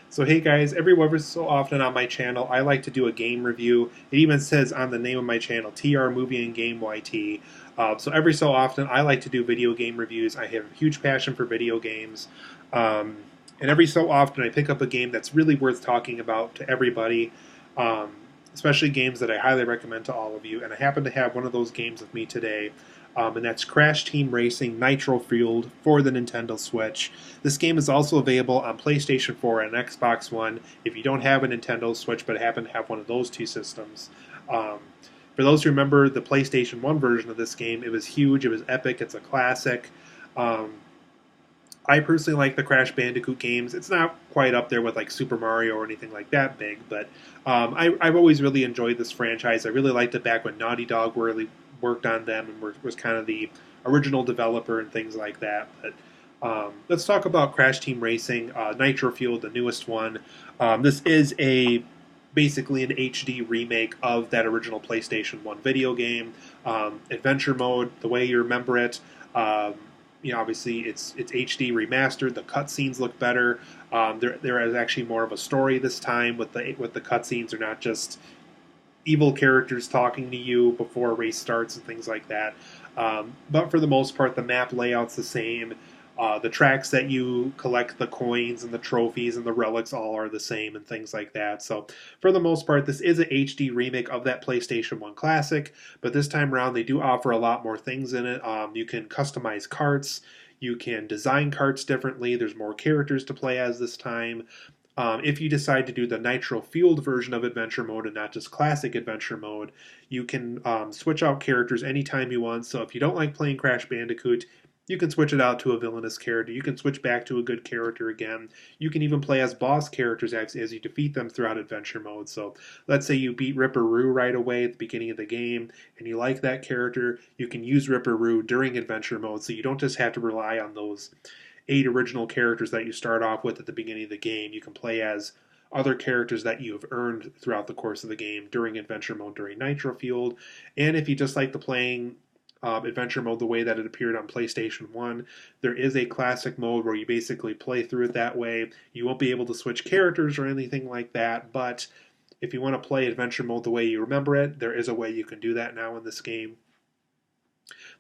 So hey guys, every so often on my channel, I like to do a game review. It even says on the name of my channel, TR Movie and Game YT. So every so often, I like to do video game reviews. I have a huge passion for video games. Um, and every so often, I pick up a game that's really worth talking about to everybody, um, especially games that I highly recommend to all of you. And I happen to have one of those games with me today. And that's Crash Team Racing Nitro-Fueled for the Nintendo Switch. This game is also available on PlayStation 4 and Xbox One if you don't have a Nintendo Switch but happen to have one of those two systems. Um, for those who remember the PlayStation 1 version of this game, it was huge, it was epic, it's a classic. Um, I personally like the Crash Bandicoot games. It's not quite up there with like Super Mario or anything like that big, but I've always really enjoyed this franchise. I really liked it back when Naughty Dog really worked on them and was kind of the original developer and things like that. But let's talk about Crash Team Racing, Nitro-Fueled, the newest one. This is basically an HD remake of that original PlayStation 1 video game. Adventure mode, the way you remember it. Obviously it's HD remastered. The cutscenes look better. There is actually more of a story this time with the cutscenes. They're not just evil characters talking to you before a race starts and things like that. But for the most part, the map layout's the same. The tracks that you collect, the coins and the trophies and the relics all are the same and things like that. So for the most part, this is an HD remake of that PlayStation 1 classic, but this time around they do offer a lot more things in it. You can customize karts. You can design karts differently. There's more characters to play as this time. If you decide to do the Nitro-Fueled version of Adventure Mode and not just Classic Adventure Mode, you can switch out characters anytime you want. So if you don't like playing Crash Bandicoot, you can switch it out to a villainous character. You can switch back to a good character again. You can even play as boss characters as you defeat them throughout Adventure Mode. So let's say you beat Ripperoo right away at the beginning of the game and you like that character, you can use Ripperoo during Adventure Mode, so you don't just have to rely on those 8 original characters that you start off with at the beginning of the game. You can play as other characters that you have earned throughout the course of the game during Adventure Mode, during Nitro-Fueled. And if you just like the playing Adventure Mode the way that it appeared on PlayStation 1, there is a Classic Mode where you basically play through it that way. You won't be able to switch characters or anything like that, but if you want to play Adventure Mode the way you remember it, there is a way you can do that now in this game.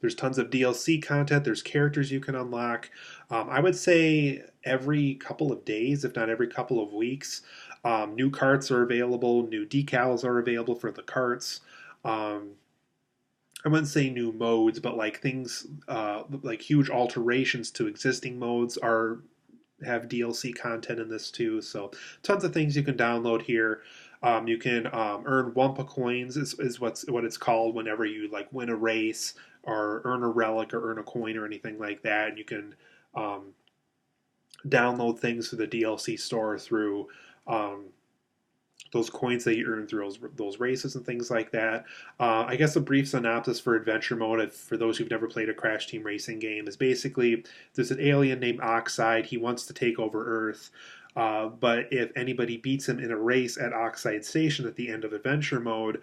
There's tons of DLC content. There's characters you can unlock. I would say every couple of days, if not every couple of weeks, new karts are available. New decals are available for the karts. I wouldn't say new modes, but like things like huge alterations to existing modes have DLC content in this too. So tons of things you can download here. You can earn Wumpa coins is what it's called whenever you like win a race or earn a relic or earn a coin or anything like that. And you can download things to the DLC store through those coins that you earn through those races and things like that. I guess a brief synopsis for Adventure Mode, for those who've never played a Crash Team Racing game, is basically there's an alien named Oxide. He wants to take over Earth. But if anybody beats him in a race at Oxide Station at the end of Adventure Mode,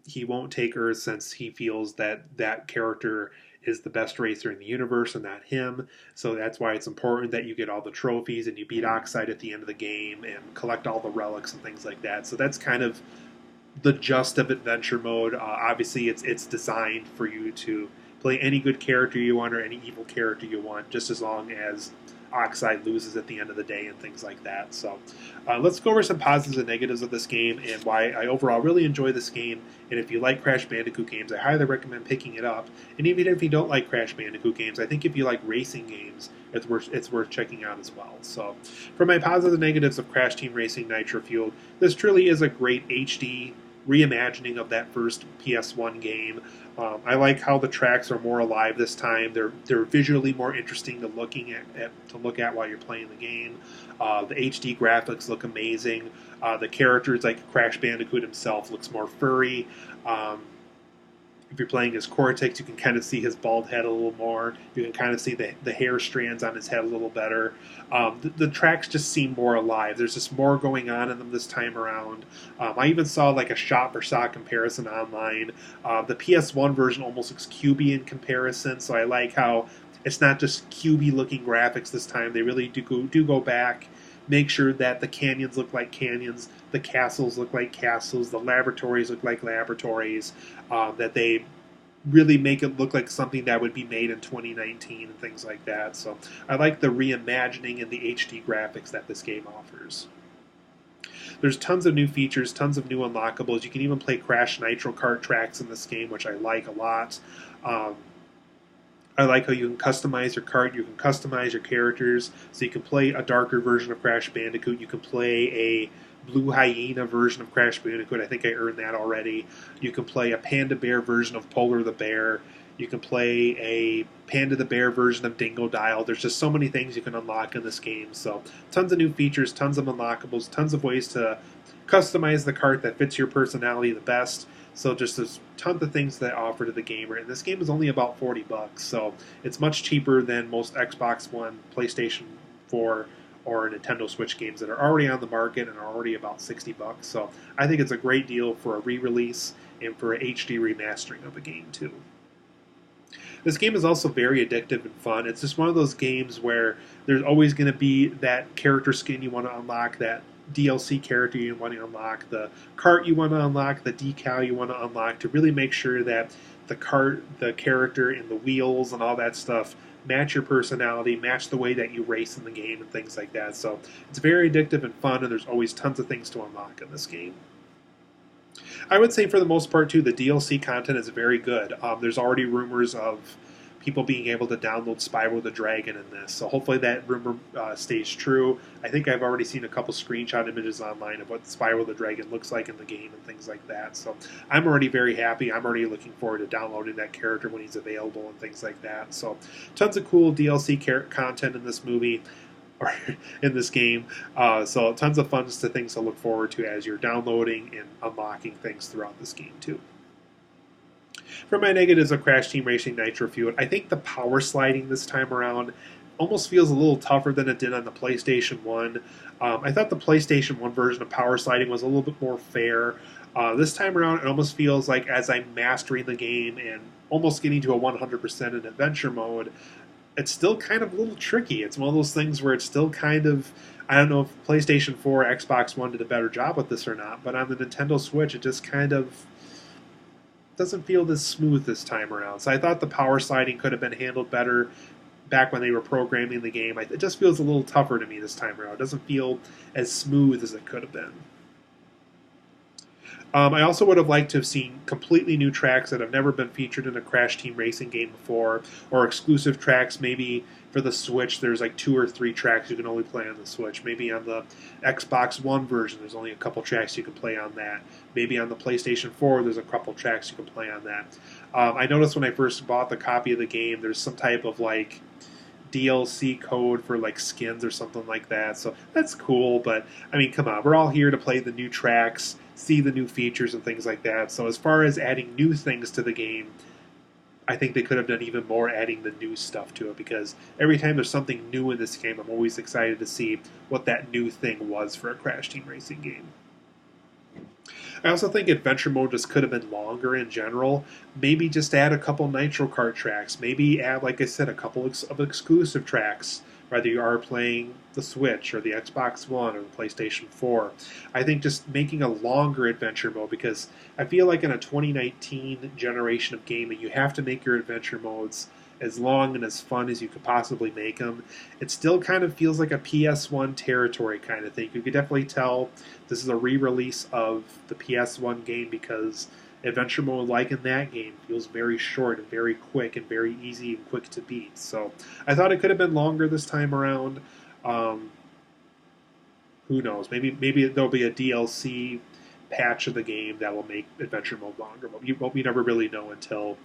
he won't take Earth since he feels that that character is the best racer in the universe and not him. So that's why it's important that you get all the trophies and you beat Oxide at the end of the game and collect all the relics and things like that. So that's kind of the gist of Adventure Mode. Obviously, it's designed for you to play any good character you want or any evil character you want, just as long as Oxide loses at the end of the day and things like that. So let's go over some positives and negatives of this game and why I overall really enjoy this game. And if you like Crash Bandicoot games, I highly recommend picking it up. And even if you don't like Crash Bandicoot games, I think if you like racing games, it's worth checking out as well. So for my positives and negatives of Crash Team Racing Nitro-Fueled, this truly is a great HD reimagining of that first PS1 game. I like how the tracks are more alive this time. They're visually more interesting to look at while you're playing the game. The HD graphics look amazing. The characters, like Crash Bandicoot himself, looks more furry. If you're playing as Cortex, you can kind of see his bald head a little more. You can kind of see the hair strands on his head a little better. The tracks just seem more alive. There's just more going on in them this time around. I even saw like a shot-for-shot comparison online. The PS1 version almost looks cubey in comparison, so I like how it's not just cubey-looking graphics this time. They really do go back make sure that the canyons look like canyons, the castles look like castles, the laboratories look like laboratories, that they really make it look like something that would be made in 2019 and things like that. So I like the reimagining and the HD graphics that this game offers. There's tons of new features, tons of new unlockables. You can even play Crash Nitro Kart tracks in this game, which I like a lot. Um, I like how you can customize your kart, you can customize your characters, so you can play a darker version of Crash Bandicoot, you can play a Blue Hyena version of Crash Bandicoot, I think I earned that already. You can play a Panda Bear version of Polar the Bear, you can play a Panda the Bear version of Dingo Dial. There's just so many things you can unlock in this game, so tons of new features, tons of unlockables, tons of ways to customize the kart that fits your personality the best. So just there's tons of things that offer to the gamer, and this game is only about $40, so it's much cheaper than most Xbox One, PlayStation 4, or Nintendo Switch games that are already on the market and are already about $60. So I think it's a great deal for a re-release and for a HD remastering of a game too. This game is also very addictive and fun. It's just one of those games where there's always going to be that character skin you want to unlock, that DLC character you want to unlock, the kart you want to unlock, the decal you want to unlock, to really make sure that the kart, the character, and the wheels and all that stuff match your personality, match the way that you race in the game and things like that. So it's very addictive and fun, and there's always tons of things to unlock in this game. I would say for the most part, too, the DLC content is very good. There's already rumors of people being able to download Spyro the Dragon in this, so hopefully that rumor stays true. I think I've already seen a couple screenshot images online of what Spyro the Dragon looks like in the game and things like that, so I'm already very happy. I'm already looking forward to downloading that character when he's available and things like that. So tons of cool DLC content in this movie, or in this game. So tons of fun things to look forward to as you're downloading and unlocking things throughout this game too. For my negatives of Crash Team Racing Nitro-Fueled, I think the power sliding this time around almost feels a little tougher than it did on the PlayStation 1. I thought the PlayStation 1 version of power sliding was a little bit more fair. This time around, it almost feels like as I'm mastering the game and almost getting to a 100% in adventure mode, it's still kind of a little tricky. It's one of those things where it's still kind of, I don't know if PlayStation 4 or Xbox One did a better job with this or not, but on the Nintendo Switch, it just kind of doesn't feel this smooth this time around. So I thought the power sliding could have been handled better back when they were programming the game. It just feels a little tougher to me this time around. It doesn't feel as smooth as it could have been. I also would have liked to have seen completely new tracks that have never been featured in a Crash Team Racing game before, or exclusive tracks. Maybe for the Switch there's like 2 or 3 tracks you can only play on the Switch. Maybe on the Xbox One version there's only a couple tracks you can play on that. Maybe on the PlayStation 4 there's a couple tracks you can play on that. I noticed when I first bought the copy of the game there's some type of like DLC code for like skins or something like that, so that's cool. But I mean, come on, we're all here to play the new tracks, see the new features and things like that. So as far as adding new things to the game, I think they could have done even more adding the new stuff to it, because every time there's something new in this game, I'm always excited to see what that new thing was for a Crash Team Racing game. I also think adventure mode just could have been longer in general. Maybe just add a couple Nitro Kart tracks. Maybe add, like I said, a couple of exclusive tracks, whether you are playing the Switch or the Xbox One or the PlayStation 4. I think just making a longer adventure mode, because I feel like in a 2019 generation of gaming, you have to make your adventure modes as long and as fun as you could possibly make them. It still kind of feels like a PS1 territory kind of thing. You could definitely tell this is a re-release of the PS1 game, because adventure mode, like in that game, feels very short and very quick and very easy and quick to beat. So I thought it could have been longer this time around. Who knows? Maybe there'll be a DLC patch of the game that will make adventure mode longer. But we never really know until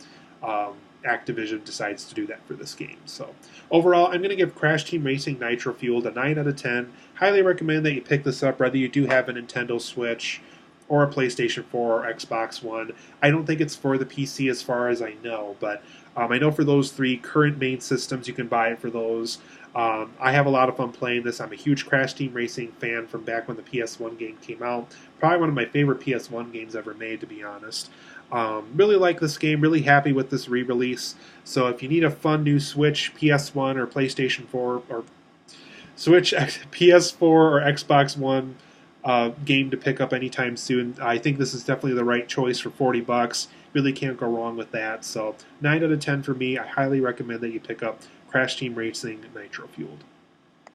Activision decides to do that for this game. So overall, I'm going to give Crash Team Racing Nitro-Fueled a 9 out of 10. Highly recommend that you pick this up, whether you do have a Nintendo Switch or a PlayStation 4 or Xbox One. I don't think it's for the PC as far as I know, but I know for those 3 current main systems, you can buy it for those. I have a lot of fun playing this. I'm a huge Crash Team Racing fan from back when the PS1 game came out. Probably one of my favorite PS1 games ever made, to be honest. Really like this game, really happy with this re-release. So if you need a fun new Switch, PS1, or PlayStation 4, or Switch, PS4, or Xbox One game to pick up anytime soon. I think this is definitely the right choice for $40. Really can't go wrong with that. So 9 out of 10 for me. I highly recommend that you pick up Crash Team Racing Nitro Fueled.